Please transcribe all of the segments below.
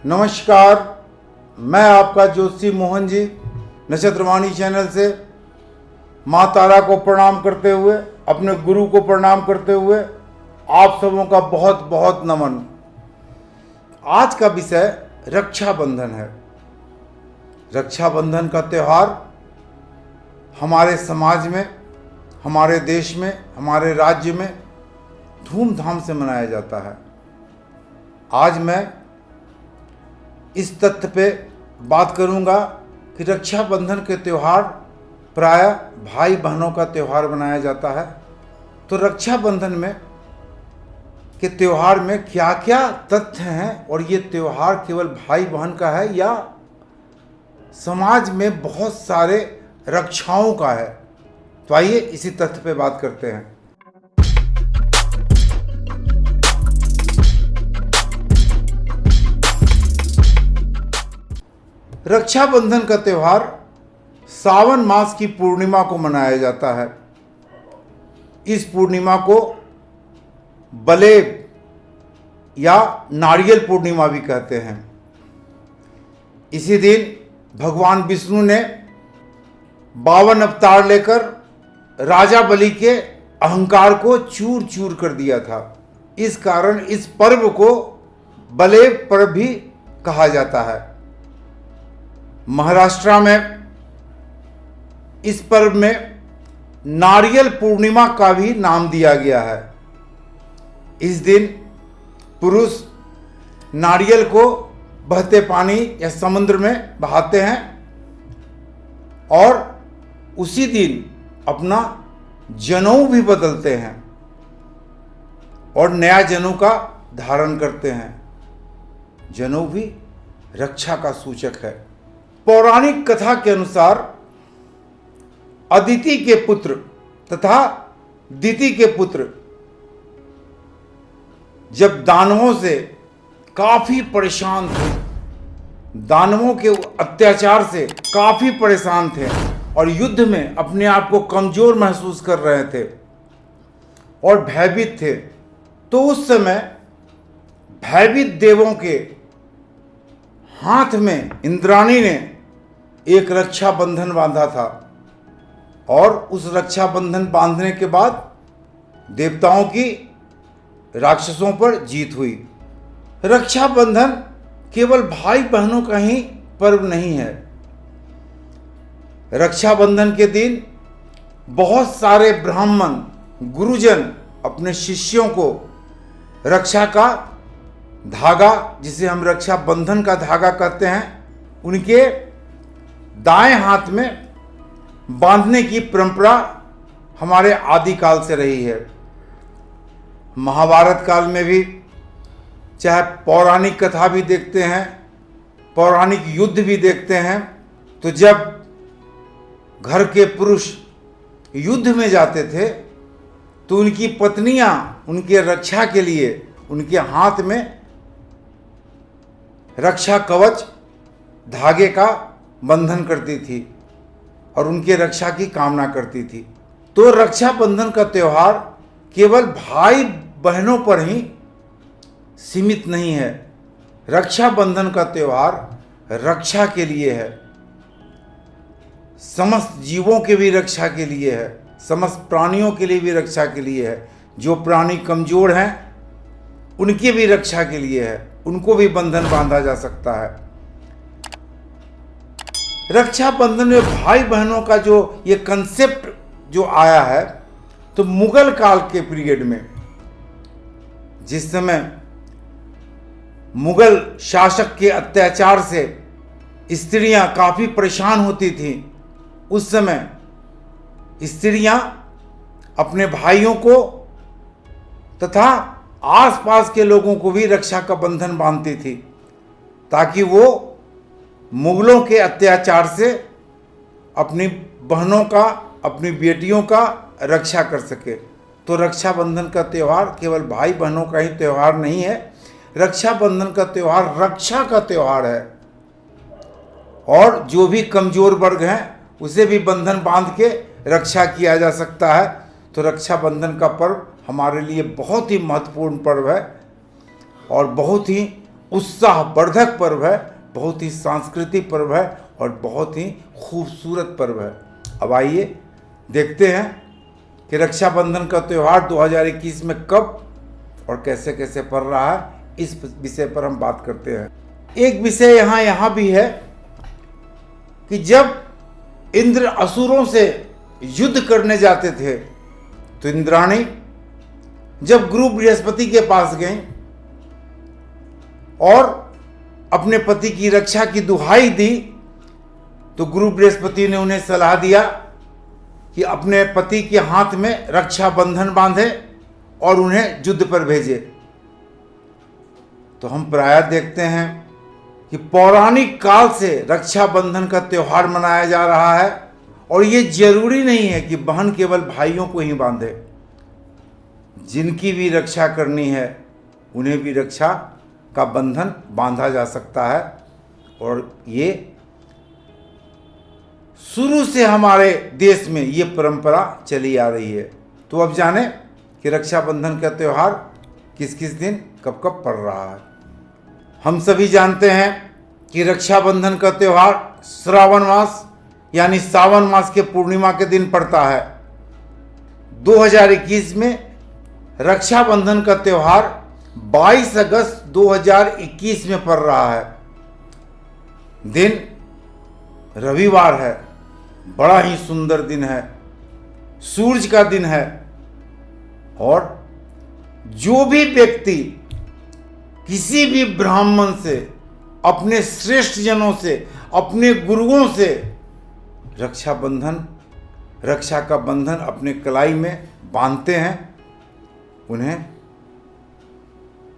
नमस्कार, मैं आपका ज्योतिषी मोहन जी नक्षत्रवाणी चैनल से माँ तारा को प्रणाम करते हुए, अपने गुरु को प्रणाम करते हुए आप सबों का बहुत बहुत नमन। आज का विषय रक्षाबंधन है। रक्षाबंधन का त्यौहार हमारे समाज में, हमारे देश में, हमारे राज्य में धूमधाम से मनाया जाता है। आज मैं इस तथ्य पे बात करूंगा कि रक्षाबंधन के त्यौहार प्रायः भाई बहनों का त्यौहार मनाया जाता है। तो रक्षाबंधन में के त्यौहार में क्या क्या तथ्य हैं और ये त्यौहार केवल भाई बहन का है या समाज में बहुत सारे रक्षाओं का है। तो आइए इसी तथ्य पे बात करते हैं। रक्षाबंधन का त्यौहार सावन मास की पूर्णिमा को मनाया जाता है। इस पूर्णिमा को बलेब या नारियल पूर्णिमा भी कहते हैं। इसी दिन भगवान विष्णु ने 52 अवतार लेकर राजा बलि के अहंकार को चूर चूर कर दिया था। इस कारण इस पर्व को बलेब पर्व भी कहा जाता है। महाराष्ट्र में इस पर्व में नारियल पूर्णिमा का भी नाम दिया गया है। इस दिन पुरुष नारियल को बहते पानी या समुद्र में बहाते हैं और उसी दिन अपना जनेऊ भी बदलते हैं और नया जनेऊ का धारण करते हैं। जनेऊ भी रक्षा का सूचक है। पौराणिक कथा के अनुसार अदिति के पुत्र तथा दिति के पुत्र जब दानवों से काफी परेशान थे, दानवों के अत्याचार से काफी परेशान थे और युद्ध में अपने आप को कमजोर महसूस कर रहे थे और भयभीत थे, तो उस समय भयभीत देवों के हाथ में इंद्राणी ने एक रक्षा बंधन बांधा था और उस रक्षा बंधन बांधने के बाद देवताओं की राक्षसों पर जीत हुई। रक्षाबंधन केवल भाई बहनों का ही पर्व नहीं है। रक्षाबंधन के दिन बहुत सारे ब्राह्मण गुरुजन अपने शिष्यों को रक्षा का धागा, जिसे हम रक्षा बंधन का धागा कहते हैं, उनके दाएं हाथ में बांधने की परंपरा हमारे आदिकाल से रही है। महाभारत काल में भी चाहे पौराणिक कथा भी देखते हैं, पौराणिक युद्ध भी देखते हैं, तो जब घर के पुरुष युद्ध में जाते थे तो उनकी पत्नियां उनके रक्षा के लिए उनके हाथ में रक्षा कवच धागे का बंधन करती थी और उनके रक्षा की कामना करती थी। तो रक्षाबंधन का त्यौहार केवल भाई बहनों पर ही सीमित नहीं है। रक्षाबंधन का त्यौहार रक्षा के लिए है, समस्त जीवों के भी रक्षा के लिए है, समस्त प्राणियों के लिए भी रक्षा के लिए है। जो प्राणी कमजोर हैं उनकी भी रक्षा के लिए है, उनको भी बंधन बांधा जा सकता है। रक्षाबंधन में भाई बहनों का जो ये कंसेप्ट जो आया है, तो मुगल काल के पीरियड में, जिस समय मुगल शासक के अत्याचार से स्त्रियां काफी परेशान होती थीं, उस समय स्त्रियां अपने भाइयों को तथा आसपास के लोगों को भी रक्षा का बंधन बांधती थी ताकि वो मुगलों के अत्याचार से अपनी बहनों का, अपनी बेटियों का रक्षा कर सके। तो रक्षाबंधन का त्यौहार केवल भाई बहनों का ही त्यौहार नहीं है। रक्षाबंधन का त्यौहार रक्षा का त्यौहार है और जो भी कमजोर वर्ग हैं उसे भी बंधन बांध के रक्षा किया जा सकता है। तो रक्षाबंधन का पर्व हमारे लिए बहुत ही महत्वपूर्ण पर्व है और बहुत ही उत्साहवर्धक पर्व है, बहुत ही सांस्कृतिक पर्व है और बहुत ही खूबसूरत पर्व है। अब आइए देखते हैं कि रक्षाबंधन का त्यौहार 2021 में कब और कैसे कैसे पड़ रहा है। इस विषय पर हम बात करते हैं। एक विषय यहाँ भी है कि जब इंद्र असुरों से युद्ध करने जाते थे तो इंद्राणी जब गुरु बृहस्पति के पास गई और अपने पति की रक्षा की दुहाई दी तो गुरु बृहस्पति ने उन्हें सलाह दिया कि अपने पति के हाथ में रक्षा बंधन बांधे और उन्हें युद्ध पर भेजे। तो हम प्रायः देखते हैं कि पौराणिक काल से रक्षाबंधन का त्यौहार मनाया जा रहा है और ये जरूरी नहीं है कि बहन केवल भाइयों को ही बांधे। जिनकी भी रक्षा करनी है उन्हें भी रक्षा का बंधन बांधा जा सकता है और ये शुरू से हमारे देश में ये परंपरा चली आ रही है। तो अब जाने कि रक्षाबंधन का त्यौहार किस किस दिन कब कब पड़ रहा है। हम सभी जानते हैं कि रक्षाबंधन का त्यौहार श्रावण मास यानी सावन मास के पूर्णिमा के दिन पड़ता है। 2021 में रक्षाबंधन का त्यौहार 22 अगस्त 2021 में पड़ रहा है। दिन रविवार है, बड़ा ही सुंदर दिन है, सूरज का दिन है और जो भी व्यक्ति किसी भी ब्राह्मण से, अपने श्रेष्ठ जनों से, अपने गुरुओं से रक्षा का बंधन अपने कलाई में बांधते हैं, उन्हें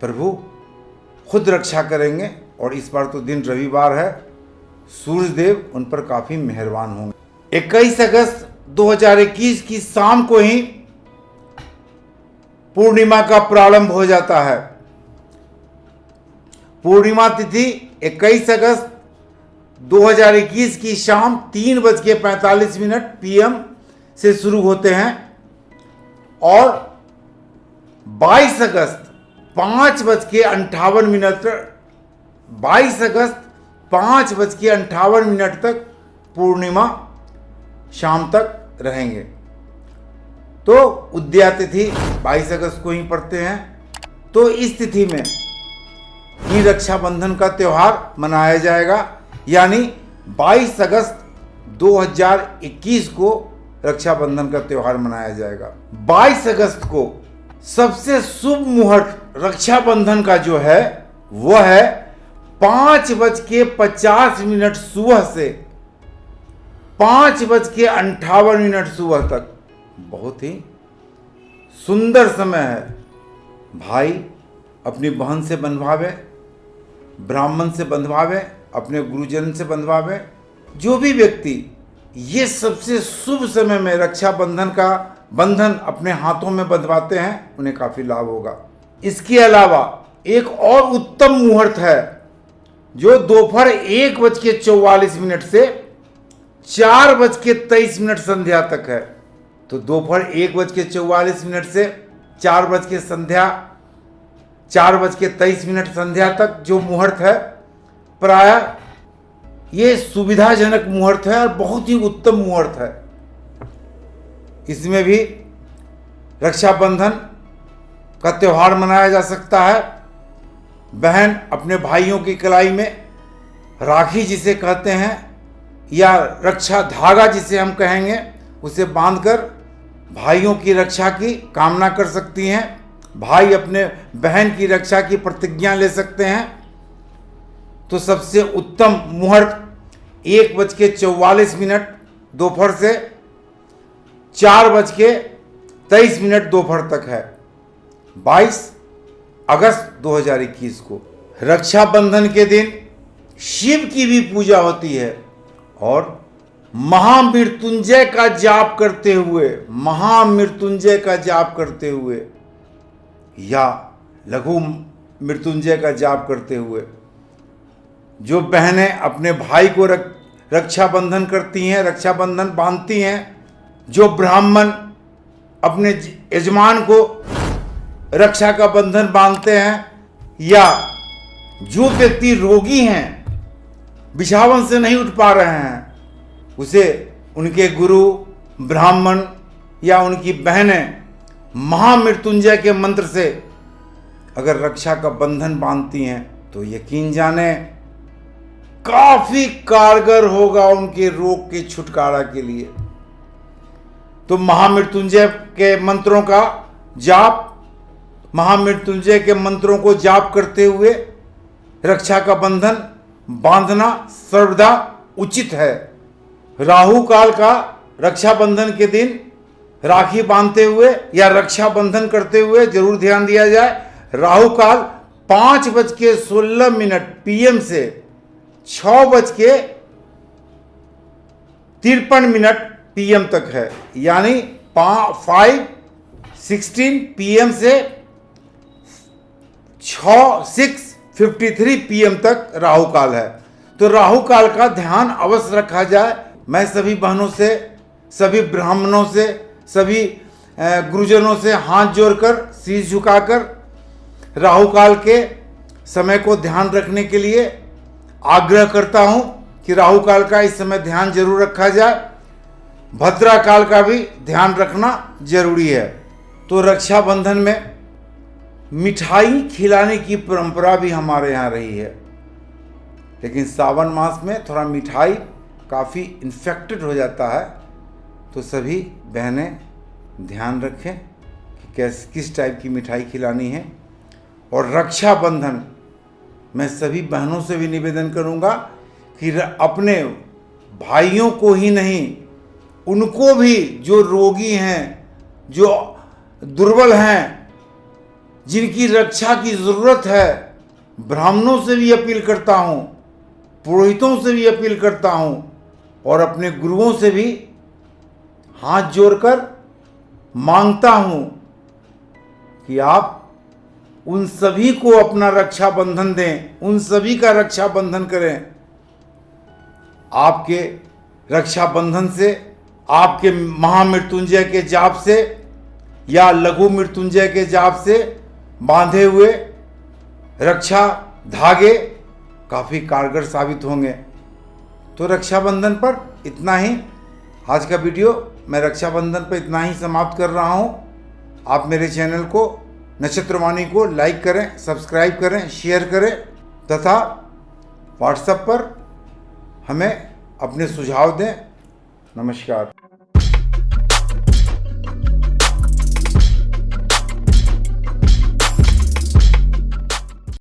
प्रभु खुद रक्षा करेंगे। और इस बार तो दिन रविवार है, सूर्य देव उन पर काफी मेहरबान होंगे। 21 अगस्त 2021 की शाम को ही पूर्णिमा का प्रारंभ हो जाता है। पूर्णिमा तिथि 21 अगस्त 2021 की शाम 3:45 PM से शुरू होते हैं और 22 अगस्त 5:58 तक पूर्णिमा शाम तक रहेंगे। तो उदया तिथि 22 अगस्त को ही पड़ते हैं। तो इस तिथि में ही रक्षाबंधन का त्यौहार मनाया जाएगा, यानी 22 अगस्त 2021 को रक्षाबंधन का त्यौहार मनाया जाएगा। 22 अगस्त को सबसे शुभ मुहूर्त रक्षाबंधन का जो है वह है 5:50 सुबह से 5:58 सुबह तक। बहुत ही सुंदर समय है। भाई अपनी बहन से बंधवावे, ब्राह्मण से बंधवावे, अपने गुरुजन से बंधवावे। जो भी व्यक्ति ये सबसे शुभ समय में रक्षाबंधन का बंधन अपने हाथों में बंधवाते हैं उन्हें काफी लाभ होगा। इसके अलावा एक और उत्तम मुहूर्त है जो दोपहर 1:44 से 4:23 संध्या तक है। तो दोपहर 1:44 से 4:23 संध्या तक जो मुहूर्त है, प्रायः ये सुविधाजनक मुहूर्त है और बहुत ही उत्तम मुहूर्त है। इसमें भी रक्षाबंधन का त्यौहार मनाया जा सकता है। बहन अपने भाइयों की कलाई में राखी जिसे कहते हैं या रक्षा धागा जिसे हम कहेंगे, उसे बांधकर भाइयों की रक्षा की कामना कर सकती हैं। भाई अपने बहन की रक्षा की प्रतिज्ञा ले सकते हैं। तो सबसे उत्तम मुहूर्त 1:44 दोपहर से 4:23 दोपहर तक है, 22 अगस्त 2021 को। रक्षाबंधन के दिन शिव की भी पूजा होती है और महामृत्युंजय का जाप करते हुए या लघु मृत्युंजय का जाप करते हुए जो बहनें अपने भाई को रक्षाबंधन करती हैं, रक्षाबंधन बांधती हैं, जो ब्राह्मण अपने यजमान को रक्षा का बंधन बांधते हैं, या जो व्यक्ति रोगी हैं, बिछावन से नहीं उठ पा रहे हैं, उसे उनके गुरु, ब्राह्मण या उनकी बहनें महामृत्युंजय के मंत्र से अगर रक्षा का बंधन बांधती हैं तो यकीन जाने काफी कारगर होगा उनके रोग के छुटकारा के लिए। तो महामृत्युंजय के मंत्रों का जाप, महामृत्युंजय के मंत्रों को जाप करते हुए रक्षा का बंधन बांधना सर्वदा उचित है। राहु काल का रक्षाबंधन के दिन राखी बांधते हुए या रक्षाबंधन करते हुए जरूर ध्यान दिया जाए। राहु काल 5:16 PM से 6:53 PM तक है, यानी 5:16 PM से 6:53 PM तक राहु काल है। तो राहु काल का ध्यान अवश्य रखा जाए। मैं सभी बहनों से, सभी ब्राह्मणों से, सभी गुरुजनों से हाथ जोड़कर, शीश झुकाकर राहु काल के समय को ध्यान रखने के लिए आग्रह करता हूं कि राहु काल का इस समय ध्यान जरूर रखा जाए। भद्रा काल का भी ध्यान रखना जरूरी है। तो रक्षाबंधन में मिठाई खिलाने की परंपरा भी हमारे यहाँ रही है, लेकिन सावन मास में थोड़ा मिठाई काफ़ी इन्फेक्टेड हो जाता है। तो सभी बहनें ध्यान रखें कि किस टाइप की मिठाई खिलानी है। और रक्षाबंधन मैं सभी बहनों से भी निवेदन करूंगा कि अपने भाइयों को ही नहीं, उनको भी जो रोगी हैं, जो दुर्बल हैं, जिनकी रक्षा की ज़रूरत है, ब्राह्मणों से भी अपील करता हूँ, पुरोहितों से भी अपील करता हूँ और अपने गुरुओं से भी हाथ जोड़कर मांगता हूँ कि आप उन सभी को अपना रक्षाबंधन दें, उन सभी का रक्षाबंधन करें। आपके रक्षाबंधन से, आपके महामृत्युंजय के जाप से या लघु मृत्युंजय के जाप से बांधे हुए रक्षा धागे काफ़ी कारगर साबित होंगे। तो रक्षाबंधन पर इतना ही। आज का वीडियो मैं रक्षाबंधन पर इतना ही समाप्त कर रहा हूँ। आप मेरे चैनल को, नक्षत्रवाणी को लाइक करें, सब्सक्राइब करें, शेयर करें तथा व्हाट्सएप पर हमें अपने सुझाव दें। नमस्कार।